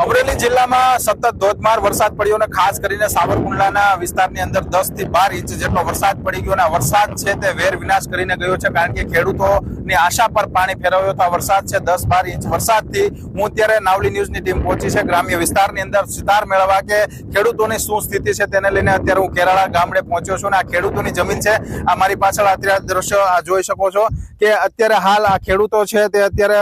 અમરેલી જિલ્લામાં સતત ધોધમાર વરસાદ પડ્યો અને ખાસ કરીને સાવરકુંડલાના વિસ્તારની અંદર 10 થી 12 ઇંચ જેટલો વરસાદ પડી ગયો અને આ વરસાદ છે તે વેર વિનાશ કરીને ગયો છે, કારણ કે ખેડૂતોની આશા પર પાણી ફેરવ્યો તો આ વરસાદ છે 10-12 ઇંચ વરસાદથી હું અત્યારે નાવલી ન્યૂઝની ટીમ પહોંચી છે ગ્રામ્ય વિસ્તારની અંદર સિતાર મેળવવા કે ખેડૂતોની શું સ્થિતિ છે તેને લઈને અત્યારે હું કેરાળા ગામડે પહોંચ્યો છું અને આ ખેડૂતોની જમીન છે। આ મારી પાછળ અત્યારે દ્રશ્ય જોઈ શકો છો કે અત્યારે હાલ આ ખેડૂતો છે તે અત્યારે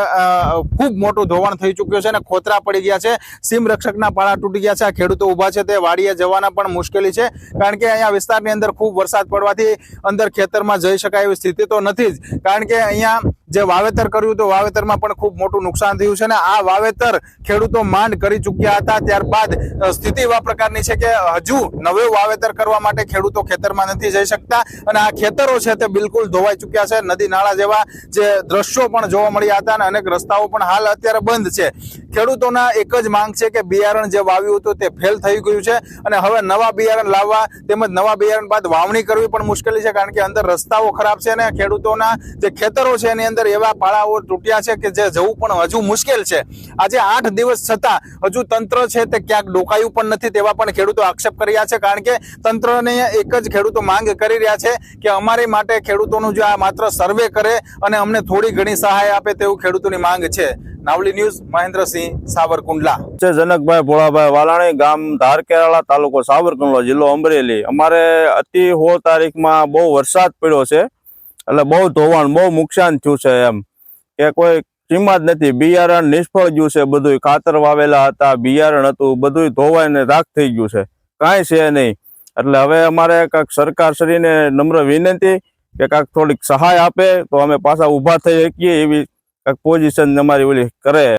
ખૂબ મોટું ધોવાણ થઈ ચૂક્યું છે અને ખોતરા પડી ગયા છે, સીમ રક્ષકના પાળા તૂટી ગયા છે। આ ખેડૂતો ઉભા છે તે વાડીએ જવાના પણ મુશ્કેલી છે, કારણ કે અહીંયા વિસ્તારની અંદર ખૂબ વરસાદ પડવાથી અંદર ખેતરમાં જઈ શકાય એવી સ્થિતિ તો નથી જ, કારણ કે અહીંયા જે વાવેતર કર્યું તો વાવેતરમાં પણ ખૂબ મોટું નુકસાન થયું છે અને આ વાવેતર ખેડૂતો માંડ કરી ચૂક્યા હતા। ત્યારબાદ સ્થિતિ એવા પ્રકારની છે કે હજુ નવું વાવેતર કરવા માટે ખેડૂતો ખેતરમાં નથી જઈ શકતા અને આ ખેતરો છે તે બિલકુલ ધોવાઈ ચૂક્યા છે। નદી નાળા જેવા જે દ્રશ્યો પણ જોવા મળ્યા હતા અને અનેક રસ્તાઓ પણ હાલ અત્યારે બંધ છે। ખેડૂતોના એક જ માંગ છે કે બિયારણ જે વાવ્યું હતું તે ફેલ થઈ ગયું છે અને હવે નવા બિયારણ લાવવા તેમજ નવા બિયારણ બાદ વાવણી કરવી પણ મુશ્કેલી છે, કારણ કે અંદર રસ્તાઓ ખરાબ છે અને ખેડૂતોના જે ખેતરો છે એની અંદર એવા પાળાઓ તૂટ્યા છે કે જે જવું પણ હજુ મુશ્કેલ છે। આજે 8 દિવસ છતાં હજુ તંત્ર છે તે ક્યાંક ડોકાયું પણ નથી તેવા પણ ખેડૂતો આક્ષેપ કરી રહ્યા છે, કારણ કે તંત્રને એક જ ખેડૂતો માંગ કરી રહ્યા છે કે અમારી માટે ખેડૂતોનું જો આ માત્ર સર્વે કરે અને અમને થોડી ઘણી સહાય આપે તેવું ખેડૂતોની માંગ છે। નાવલી ન્યૂઝ, મહેન્દ્રસિંહ, સાવરકુંડલા। જનકભાઈ ભોળાભાઈ વાલાણી, ગામ ધારકેરાળા, તાલુકો સાવરકુંડલા, જિલ્લો અમરેલી। અમારે અતિ 16 તારીખમાં બહુ વરસાદ પડ્યો છે એટલે બહુ ધોવાણ બહુ નુકસાન થયું છે, એમ કે કોઈ કિંમત નથી। બિયારણ નિષ્ફળ ગયું છે, બધું ખાતર વાવેલા હતા, બિયારણ હતું, બધું ધોવાઈને રાખ થઈ ગયું છે, કાંઈ છે નહીં। એટલે હવે અમારે કાંઈક સરકારશ્રીને નમ્ર વિનંતી કે કાંઈક થોડીક સહાય આપે તો અમે પાછા ઊભા થઈ શકીએ એવી કાંઈક પોઝિશન અમારી ઓલી કરે।